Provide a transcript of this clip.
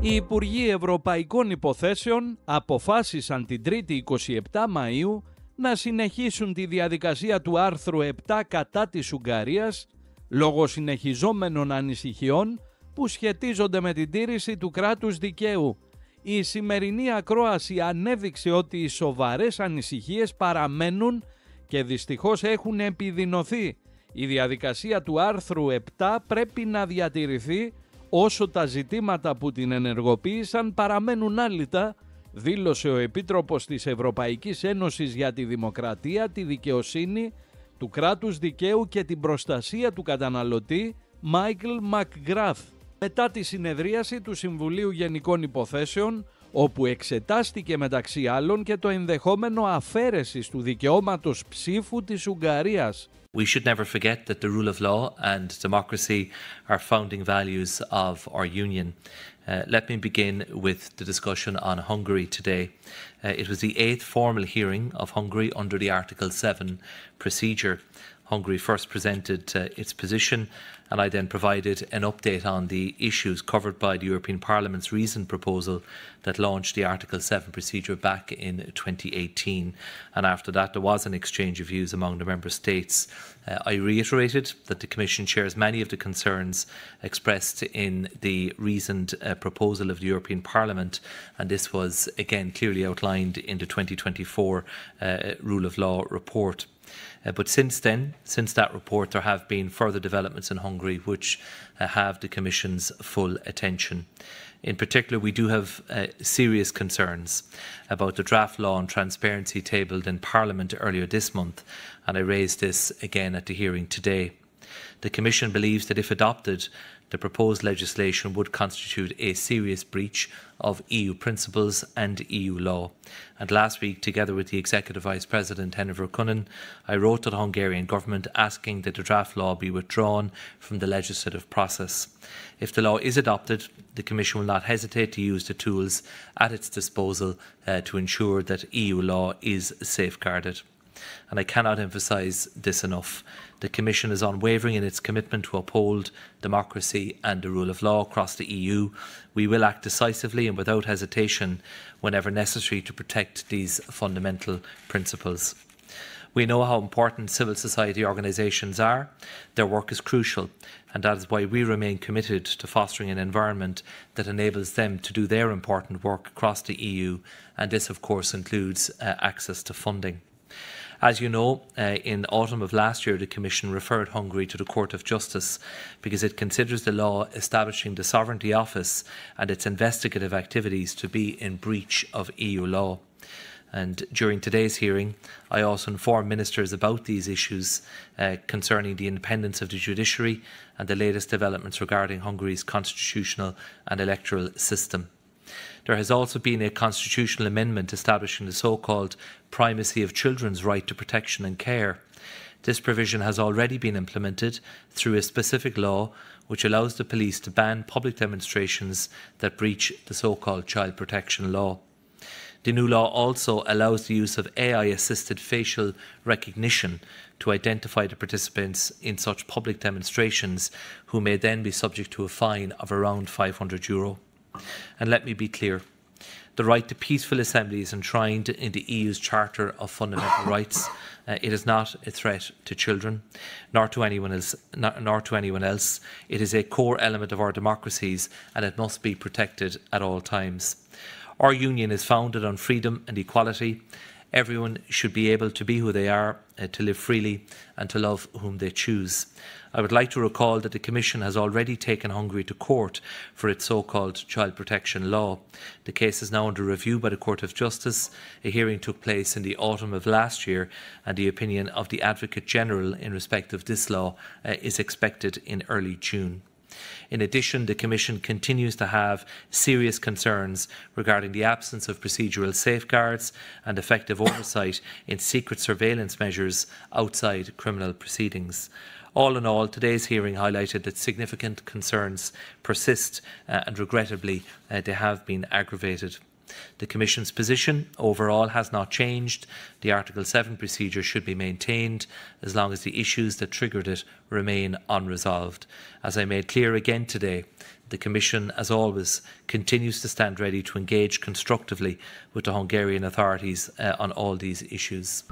Οι Υπουργοί Ευρωπαϊκών Υποθέσεων αποφάσισαν την 3η 27 Μαΐου να συνεχίσουν τη διαδικασία του άρθρου 7 κατά της Ουγγαρίας λόγω συνεχιζόμενων ανησυχιών που σχετίζονται με την τήρηση του κράτους δικαίου. Η σημερινή ακρόαση ανέδειξε ότι οι σοβαρές ανησυχίες παραμένουν και δυστυχώς έχουν επιδεινωθεί. Η διαδικασία του άρθρου 7 πρέπει να διατηρηθεί όσο τα ζητήματα που την ενεργοποίησαν παραμένουν άλυτα, δήλωσε ο Επίτροπος της Ευρωπαϊκής Ένωσης για τη Δημοκρατία, τη Δικαιοσύνη, του κράτους δικαίου και την προστασία του καταναλωτή, ΜακΓκραθ. Μετά τη συνεδρίαση του Συμβουλίου Γενικών Υποθέσεων, όπου εξετάστηκε μεταξύ άλλων και το ενδεχόμενο αφαίρεσης του δικαιώματος ψήφου της Ουγγαρίας. We should never forget that the rule of law and democracy are founding values of our union. Let me begin with the discussion on Hungary today. It was the 8th formal hearing of Hungary under the Article 7 procedure. Hungary first presented its position, and I then provided an update on the issues covered by the European Parliament's reasoned proposal that launched the Article 7 procedure back in 2018. And after that, there was an exchange of views among the Member States. I reiterated that the Commission shares many of the concerns expressed in the reasoned proposal of the European Parliament, and this was again clearly outlined in the 2024 Rule of Law report. But since then, since that report, there have been further developments in Hungary which have the Commission's full attention. In particular, we do have serious concerns about the draft law on transparency tabled in Parliament earlier this month, and I raised this again at the hearing today. The Commission believes that if adopted, the proposed legislation would constitute a serious breach of EU principles and EU law. And last week, together with the Executive Vice President Henry Verkunen, I wrote to the Hungarian government asking that the draft law be withdrawn from the legislative process. If the law is adopted, the Commission will not hesitate to use the tools at its disposal to ensure that EU law is safeguarded. And I cannot emphasise this enough. The Commission is unwavering in its commitment to uphold democracy and the rule of law across the EU. We will act decisively and without hesitation whenever necessary to protect these fundamental principles. We know how important civil society organisations are. Their work is crucial, and that is why we remain committed to fostering an environment that enables them to do their important work across the EU, and this of course includes access to funding. As you know, in autumn of last year, the Commission referred Hungary to the Court of Justice because it considers the law establishing the Sovereignty Office and its investigative activities to be in breach of EU law. And during today's hearing, I also informed ministers about these issues concerning the independence of the judiciary and the latest developments regarding Hungary's constitutional and electoral system. There has also been a constitutional amendment establishing the so-called primacy of children's right to protection and care. This provision has already been implemented through a specific law which allows the police to ban public demonstrations that breach the so-called child protection law. The new law also allows the use of AI-assisted facial recognition to identify the participants in such public demonstrations, who may then be subject to a fine of around €500. And let me be clear, the right to peaceful assembly is enshrined in the EU's Charter of Fundamental Rights. It is not a threat to children, nor to anyone else. It is a core element of our democracies, and it must be protected at all times. Our union is founded on freedom and equality. Everyone should be able to be who they are, to live freely and to love whom they choose. I would like to recall that the Commission has already taken Hungary to court for its so-called child protection law. The case is now under review by the Court of Justice. A hearing took place in the autumn of last year, and the opinion of the Advocate General in respect of this law is expected in early June. In addition, the Commission continues to have serious concerns regarding the absence of procedural safeguards and effective oversight in secret surveillance measures outside criminal proceedings. All in all, today's hearing highlighted that significant concerns persist and regrettably they have been aggravated. The Commission's position overall has not changed. The Article 7 procedure should be maintained as long as the issues that triggered it remain unresolved. As I made clear again today, the Commission, as always, continues to stand ready to engage constructively with the Hungarian authorities on all these issues.